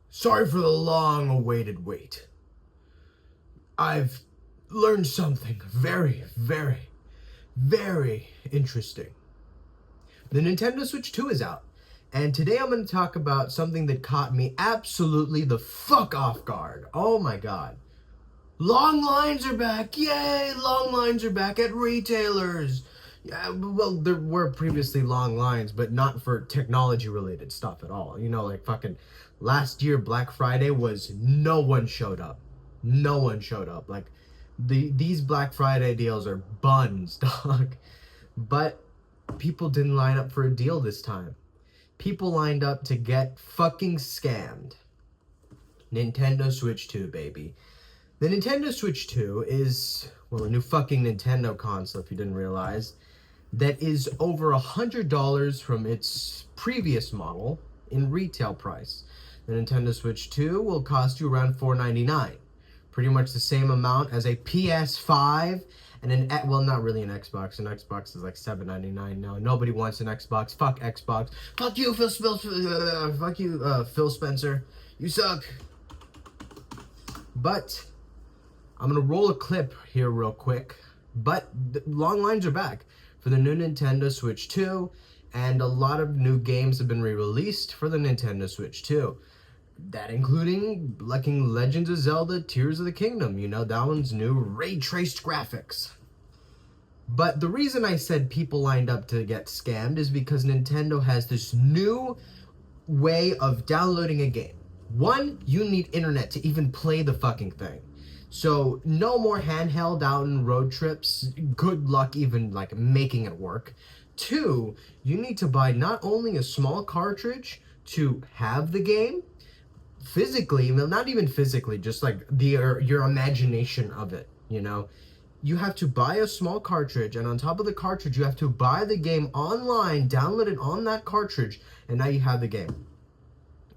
Sorry for the long-awaited wait. I've learned something very, very, very interesting. The Nintendo Switch 2 is out, and today I'm going to talk about something that caught me absolutely the fuck off guard. Oh my god. Long lines are back! Yay! Long lines are back at retailers! Yeah, well, there were previously long lines, but not for technology-related stuff at all. You know, like fucking last year, Black Friday was no one showed up. No one showed up. Like, these Black Friday deals are buns, dog. But people didn't line up for a deal this time. People lined up to get fucking scammed. Nintendo Switch 2, baby. The Nintendo Switch 2 is, well, a new fucking Nintendo console, if you didn't realize, that is over $100 from its previous model in retail price. The Nintendo Switch 2 will cost you around $499. Pretty much the same amount as a PS5 and an, well, not really an Xbox. An Xbox is like $799 now. Nobody wants an Xbox. Fuck Xbox. Fuck you, Phil Spencer. You suck. But I'm gonna roll a clip here real quick. But the long lines are back for the new Nintendo Switch 2, and a lot of new games have been re-released for the Nintendo Switch 2. That including Legends of Zelda Tears of the Kingdom. You know, that one's new ray-traced graphics. But the reason I said people lined up to get scammed is because Nintendo has this new way of downloading a game. One, you need internet to even play the fucking thing. So no more handheld out and road trips. Good luck even like making it work. Two, you need to buy not only a small cartridge to have the game, physically, well, not even physically, just like your imagination of it, you know. You have to buy a small cartridge, and on top of the cartridge, you have to buy the game online, download it on that cartridge, and now you have the game.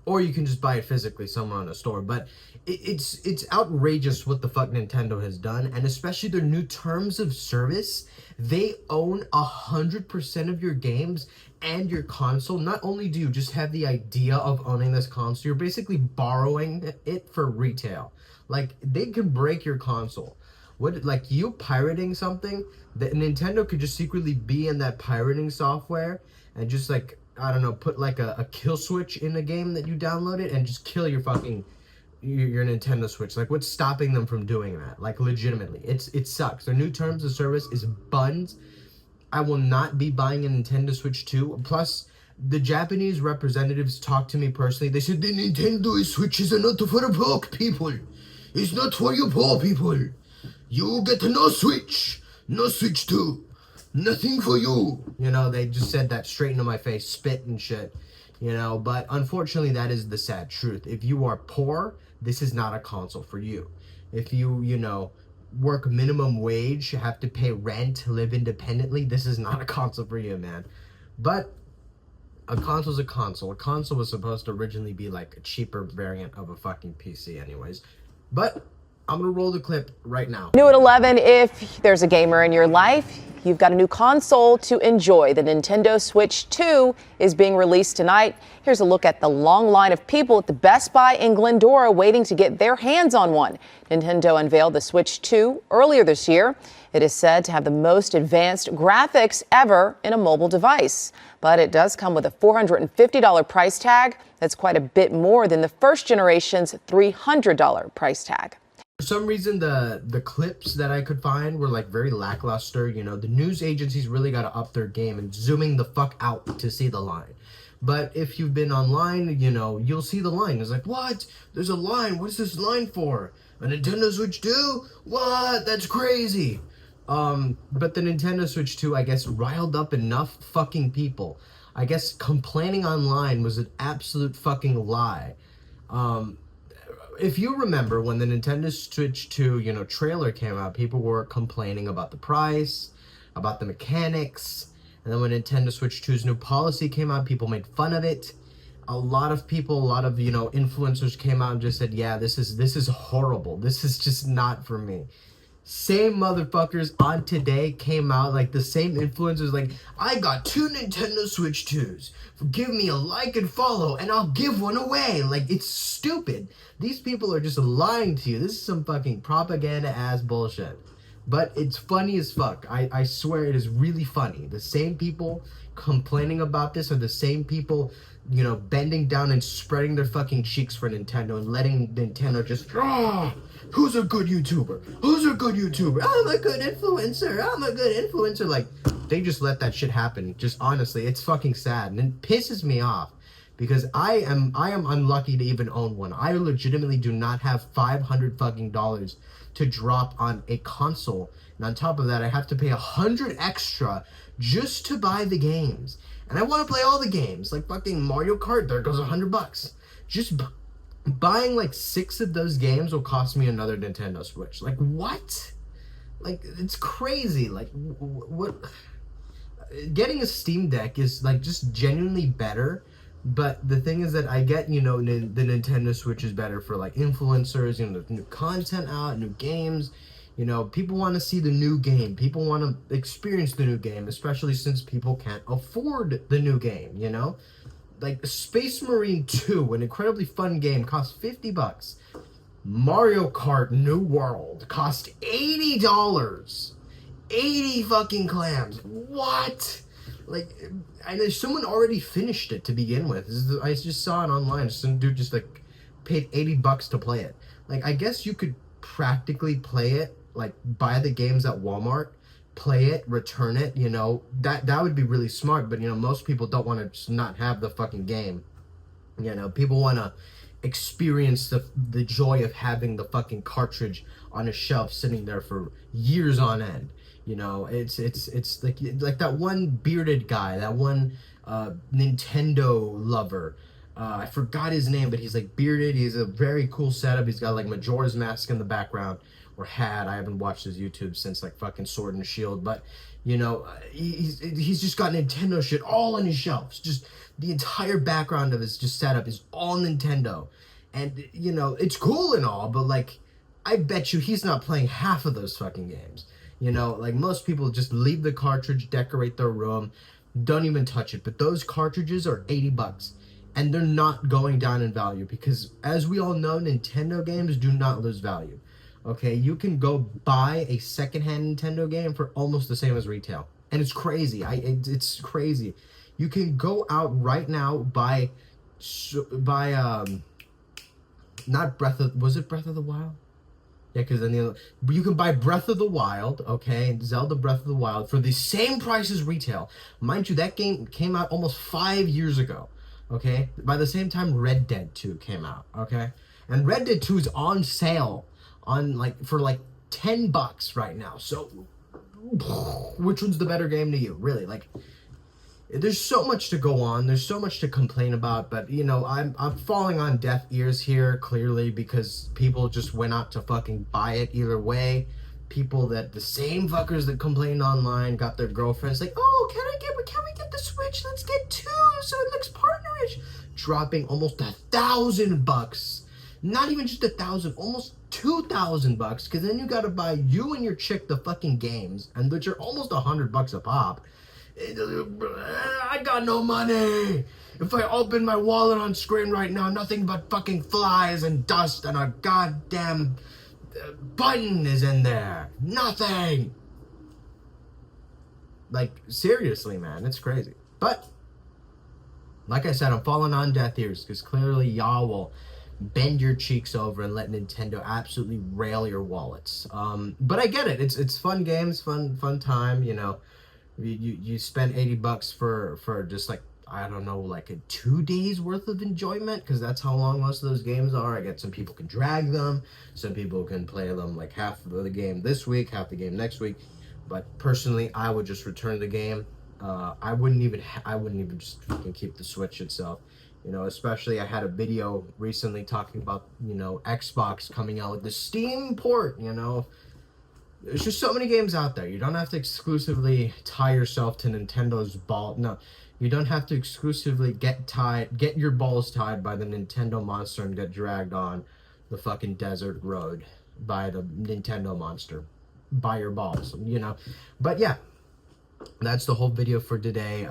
Or you can just buy it physically somewhere in a store. But it's outrageous what the fuck Nintendo has done, and especially their new terms of service. They own 100% of your games and your console. Not only do you just have the idea of owning this console, you're basically borrowing it for retail. Like, they can break your console. What, like, you pirating something, that Nintendo could just secretly be in that pirating software and just, like, I don't know, put like a kill switch in a game that you downloaded and just kill your fucking your Nintendo Switch. Like, what's stopping them from doing that? Like, legitimately, it sucks. Their new terms of service is buns. I will not be buying a Nintendo Switch 2. Plus, the Japanese representatives talked to me personally. They said the Nintendo Switch is not for the poor people. It's not for you poor people. You get no Switch. No Switch 2. Nothing for you. You know, they just said that straight into my face, spit and shit. You know, but unfortunately, that is the sad truth. If you are poor, this is not a console for you. If you know, work minimum wage, have to pay rent, live independently, this is not a console for you, man. But a console's a console. A console was supposed to originally be like a cheaper variant of a fucking PC anyways. But I'm gonna roll the clip right now. New at 11, if there's a gamer in your life, you've got a new console to enjoy. The Nintendo Switch 2 is being released tonight. Here's a look at the long line of people at the Best Buy in Glendora waiting to get their hands on one. Nintendo unveiled the Switch 2 earlier this year. It is said to have the most advanced graphics ever in a mobile device. But it does come with a $450 price tag. That's quite a bit more than the first generation's $300 price tag. For some reason, the clips that I could find were like very lackluster. You know, the news agencies really got to up their game and zooming the fuck out to see the line. But if you've been online, you know, you'll see the line. It's like, what? There's a line. What's this line for? A Nintendo Switch 2? What? That's crazy. But the Nintendo Switch 2, I guess, riled up enough fucking people. I guess complaining online was an absolute fucking lie. If you remember when the Nintendo Switch 2, you know, trailer came out, people were complaining about the price, about the mechanics, and then when Nintendo Switch 2's new policy came out, people made fun of it. A lot of people, a lot of, you know, influencers came out and just said, yeah, this is horrible. This is just not for me. same motherfuckers on today came out, like the same influencers, like, I got 2 Nintendo Switch 2s. Give me a like and follow, and I'll give one away. Like, it's stupid. These people are just lying to you. This is some fucking propaganda-ass bullshit. But it's funny as fuck. I swear it is really funny. The same people complaining about this are the same people, you know, bending down and spreading their fucking cheeks for Nintendo and letting Nintendo just, who's a good YouTuber? Who's a good YouTuber? I'm a good influencer. I'm a good influencer. Like, they just let that shit happen. Just honestly, it's fucking sad. And it pisses me off. Because I am unlucky to even own one. I legitimately do not have $500 fucking dollars to drop on a console. And on top of that, I have to pay $100 extra just to buy the games. And I want to play all the games, like fucking Mario Kart. There goes $100. Just buying like 6 of those games will cost me another Nintendo Switch. Like, what? Like, it's crazy. Like, what? Getting a Steam Deck is like just genuinely better. But the thing is that I get, you know, the Nintendo Switch is better for like influencers, you know, there's new content out, new games. You know, people want to see the new game. People want to experience the new game, especially since people can't afford the new game, you know? Like Space Marine 2, an incredibly fun game, costs $50. Mario Kart New World cost $80. 80 fucking clams. What? Like, I know someone already finished it to begin with. I just saw it online. Some dude just like paid $80 to play it. Like, I guess you could practically play it, like buy the games at Walmart, play it, return it. You know, that would be really smart. But you know, most people don't want to just not have the fucking game. You know, people want to experience the joy of having the fucking cartridge on a shelf sitting there for years on end. You know, it's like that one bearded guy, that one Nintendo lover. I forgot his name, but he's like bearded. He's a very cool setup. He's got like Majora's Mask in the background, or had. I haven't watched his YouTube since like fucking Sword and Shield, but you know, he's just got Nintendo shit all on his shelves. Just the entire background of his just setup is all Nintendo, and you know, it's cool and all, but like, I bet you he's not playing half of those fucking games. You know, like most people just leave the cartridge, decorate their room, don't even touch it. But those cartridges are $80. And they're not going down in value because, as we all know, Nintendo games do not lose value. Okay, you can go buy a secondhand Nintendo game for almost the same as retail. And it's crazy. It's crazy. You can go out right now, buy not was it Breath of the Wild? Yeah, because then you can buy Breath of the Wild, okay, Zelda Breath of the Wild for the same price as retail. Mind you, that game came out almost 5 years ago, okay? By the same time, Red Dead 2 came out, okay? And Red Dead 2 is on sale for like $10 right now. So, which one's the better game to you, really? Like, there's so much to go on. There's so much to complain about, but you know, I'm falling on deaf ears here clearly because people just went out to fucking buy it either way. People that the same fuckers that complained online got their girlfriends like, oh, can we get the Switch? Let's get 2 so it looks partnerish. Dropping almost $1,000. Not even just 1,000, almost $2,000. Because then you gotta buy you and your chick the fucking games, and which are almost $100 a pop. I got no money. If I open my wallet on screen right now, nothing but fucking flies and dust and a goddamn button is in there. Nothing. Like, seriously, man, it's crazy. But, like I said, I'm falling on deaf ears because clearly y'all will bend your cheeks over and let Nintendo absolutely rail your wallets. But I get it. It's fun games, fun time, you know. You spend $80 for just like, I don't know, like a 2 days worth of enjoyment, because that's how long most of those games are. I get some people can drag them, some people can play them like half of the game this week, half the game next week. But personally, I would just return the game. I wouldn't even just fucking keep the Switch itself. You know, especially I had a video recently talking about, you know, Xbox coming out with the Steam port, you know. There's just so many games out there. You don't have to exclusively tie yourself to Nintendo's ball. No, you don't have to exclusively get your balls tied by the Nintendo monster and get dragged on the fucking desert road by the Nintendo monster. by your balls, But yeah, that's the whole video for today.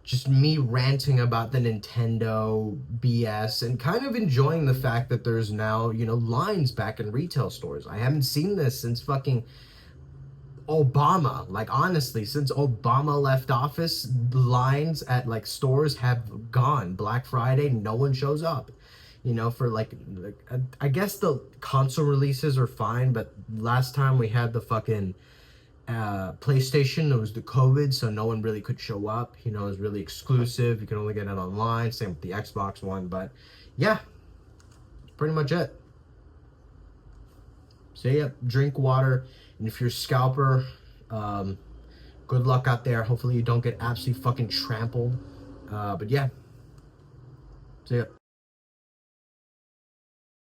Just me ranting about the Nintendo BS and kind of enjoying the fact that there's now, lines back in retail stores. I haven't seen this since fucking Obama. Like, honestly, since Obama left office, lines at like stores have gone. Black Friday, no one shows up. For like I guess the console releases are fine, but last time we had the fucking PlayStation, it was the COVID, so no one really could show up. It was really exclusive. You can only get it online. Same with the Xbox One. But yeah, pretty much it. So yeah, drink water, and if you're a scalper, good luck out there. Hopefully you don't get absolutely fucking trampled. But yeah, see ya.